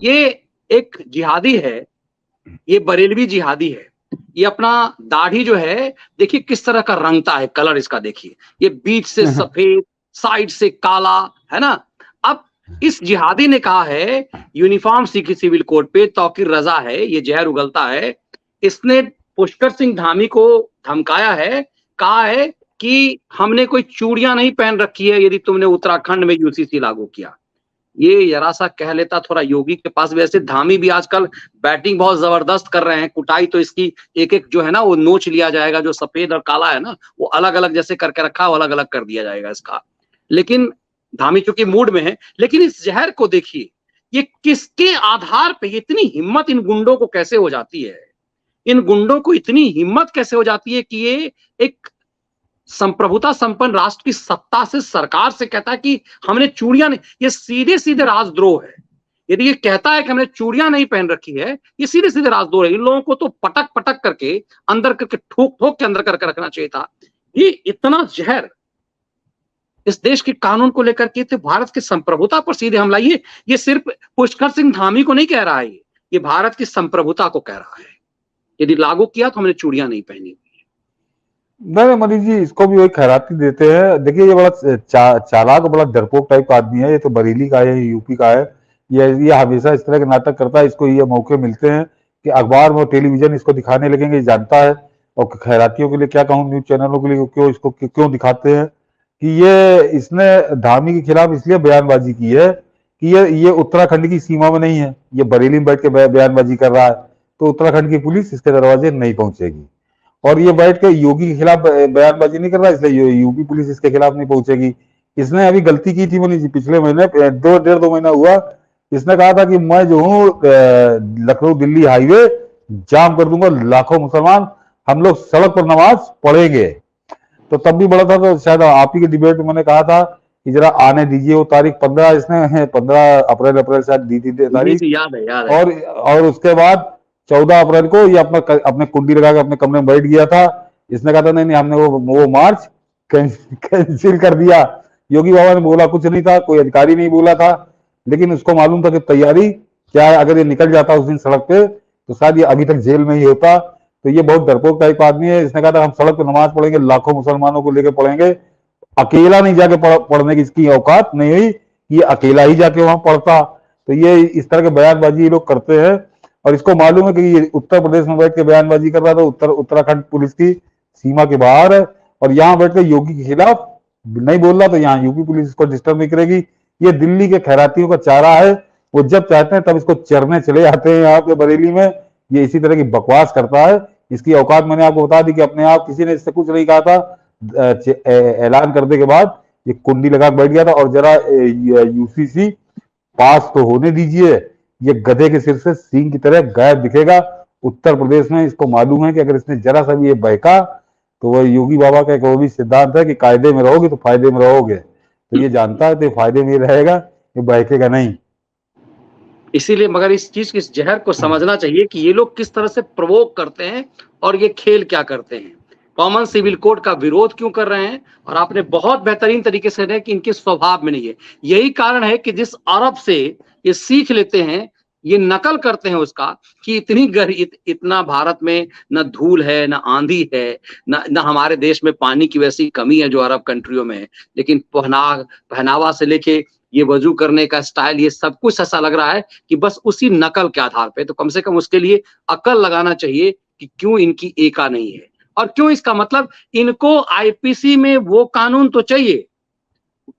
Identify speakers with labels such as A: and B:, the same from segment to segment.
A: ये एक जिहादी है, ये बरेलवी जिहादी है। ये अपना दाढ़ी जो है देखिए किस तरह का रंगता है, कलर इसका देखिए, ये बीच से सफेद, साइड से काला, है ना। अब इस जिहादी ने कहा है यूनिफॉर्म सिविल कोड पे तौकीर रजा है, ये जहर उगलता है। इसने पुष्कर सिंह धामी को धमकाया है, कहा है कि हमने कोई चूड़ियां नहीं पहन रखी है यदि तुमने उत्तराखंड में यूसीसी लागू किया। ये जरा सा कह लेता थोड़ा योगी के पास। वैसे धामी भी आजकल बैटिंग बहुत जबरदस्त कर रहे हैं, कुटाई तो इसकी एक एक जो है ना वो नोच लिया जाएगा, जो सफेद और काला है ना वो अलग अलग जैसे करके रखा है, वो अलग अलग कर दिया जाएगा इसका। लेकिन धामी चूंकि मूड में है, लेकिन इस जहर को देखिए, ये किसके आधार पे, इतनी हिम्मत इन गुंडों को कैसे हो जाती है, इन गुंडों को इतनी हिम्मत कैसे हो जाती है कि ये एक संप्रभुता संपन्न राष्ट्र की सत्ता से, सरकार से कहता है कि हमने चूड़ियां नहीं। ये सीधे सीधे राजद्रोह है। यदि ये कहता है कि हमने चूड़ियां नहीं पहन रखी है, ये सीधे सीधे राजद्रोह है। इन लोगों को तो पटक पटक करके अंदर करके ठोक ठोक के अंदर करके रखना चाहिए था। ये इतना जहर इस देश के कानून को लेकर के, तो भारत की संप्रभुता पर सीधे हमला। ये सिर्फ पुष्कर सिंह धामी को नहीं कह रहा है, ये भारत की संप्रभुता को कह रहा है। यदि लागू किया तो हमने चूड़ियां नहीं पहनी।
B: नहीं मनीष जी, इसको भी वही खैराती देते हैं। देखिए ये बड़ा चालाक, बड़ा डरपोक टाइप का आदमी है। ये तो बरेली का है, यूपी का है। ये हमेशा इस तरह के नाटक करता है। इसको ये मौके मिलते हैं कि अखबार में, टेलीविजन इसको दिखाने लगेंगे, जानता है। और खैरातियों के लिए क्या कहूँ, न्यूज चैनलों के लिए क्यों इसको क्यों दिखाते हैं कि ये इसने धामी के खिलाफ इसलिए बयानबाजी की है कि ये उत्तराखंड की सीमा में नहीं है, ये बरेली में बैठ के बयानबाजी कर रहा है, तो उत्तराखंड की पुलिस इसके दरवाजे नहीं पहुंचेगी। और ये बैठ के योगी के खिलाफ बयानबाजी नहीं कर रहा, इसलिए यूपी पुलिस इसके खिलाफ नहीं पहुंचेगी। इसने अभी गलती की थी मनीष जी, पिछले महीने 2 महीना हुआ, इसने कहा था कि मैं जो हूँ लखनऊ दिल्ली हाईवे जाम कर दूंगा, लाखों मुसलमान हम लोग सड़क पर नमाज पढ़ेंगे। तो तब भी बड़ा था, तो शायद आप ही के डिबेट में मैंने कहा था कि जरा आने दीजिए वो तारीख 15, इसने 15 अप्रैल शायद दी थी तारीख।
A: याद है, याद है।
B: और उसके बाद 14 अप्रैल को ये अपने कुंडी लगा के अपने कमरे में बैठ गया था। इसने कहा था नहीं नहीं, हमने वो मार्च कैंसिल कर दिया। योगी बाबा ने बोला कुछ नहीं था, कोई अधिकारी नहीं बोला था, लेकिन उसको मालूम था कि तैयारी क्या है। अगर ये निकल जाता उस दिन सड़क पे तो शायद ये अभी तक जेल में ही होता। तो ये बहुत डरपोक टाइप आदमी है। इसने कहा था हम सड़क पे नमाज पढ़ेंगे, लाखों मुसलमानों को लेकर पढ़ेंगे। अकेला नहीं जाके पढ़ने की इसकी औकात नहीं हुई, ये अकेला ही जाके वहां पढ़ता। तो ये इस तरह के बयानबाजी ये लोग करते हैं। और इसको मालूम है कि ये उत्तर प्रदेश में बैठ के बयानबाजी कर रहा था, उत्तराखंड पुलिस की सीमा के बाहर है, और यहाँ बैठ के योगी के खिलाफ नहीं बोल रहा, तो यहाँ यूपी पुलिस इसको डिस्टर्ब नहीं करेगी। ये दिल्ली के खैरातियों का चारा है, वो जब चाहते हैं तब इसको चरने चले जाते हैं यहाँ पे बरेली में। ये इसी तरह की बकवास करता है। इसकी औकात मैंने आपको बता दी कि अपने आप किसी ने इससे कुछ नहीं कहा था, ऐलान करने के बाद ये कुंडी लगा बैठ गया था। और जरा यूसीसी पास तो होने दीजिए, ये गधे के सिर से सींग की तरह गायब दिखेगा उत्तर प्रदेश में। इसको मालूम है कि अगर इसने जरा सा भी ये बहका तो वह योगी बाबा का एक वो भी सिद्धांत है कि कायदे में रहोगे तो फायदे में रहोगे। तो ये जानता है तो फायदे में रहेगा, ये बहकेगा नहीं।
A: इसीलिए मगर इस चीज की, इस जहर को समझना चाहिए कि ये लोग किस तरह से प्रवोक करते हैं और ये खेल क्या करते हैं, कॉमन सिविल कोड का विरोध क्यों कर रहे हैं। और आपने बहुत बेहतरीन तरीके से कहा कि इनके स्वभाव में नहीं है। यही कारण है कि जिस अरब से ये सीख लेते हैं, ये नकल करते हैं उसका, कि इतना भारत में न धूल है, न आंधी है, न हमारे देश में पानी की वैसी कमी है जो अरब कंट्रियों में है, लेकिन पहनावा से लेके ये वजू करने का स्टाइल, ये सब कुछ ऐसा लग रहा है कि बस उसी नकल के आधार पे। तो कम से कम उसके लिए अकल लगाना चाहिए कि क्यों इनकी एका नहीं है, और क्यों इसका मतलब इनको आईपीसी में वो कानून तो चाहिए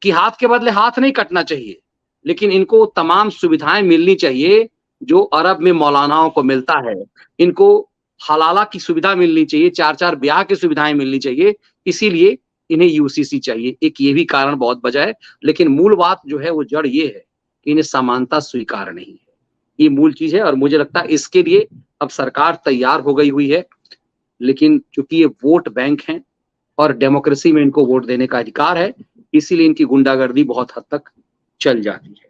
A: कि हाथ के बदले हाथ नहीं कटना चाहिए, लेकिन इनको तमाम सुविधाएं मिलनी चाहिए जो अरब में मौलानाओं को मिलता है। इनको हलाला की सुविधा मिलनी चाहिए, 4-4 ब्याह की सुविधाएं मिलनी चाहिए। इसीलिए इन्हें यूसीसी चाहिए। एक ये भी कारण बहुत वजह है, लेकिन मूल बात जो है वो जड़ ये है कि इन्हें समानता स्वीकार नहीं है। ये मूल चीज है, और मुझे लगता है इसके लिए अब सरकार तैयार हो गई हुई है। लेकिन चूंकि ये वोट बैंक हैं और डेमोक्रेसी में इनको वोट देने का अधिकार है, इसीलिए इनकी गुंडागर्दी बहुत हद तक चल जाती है।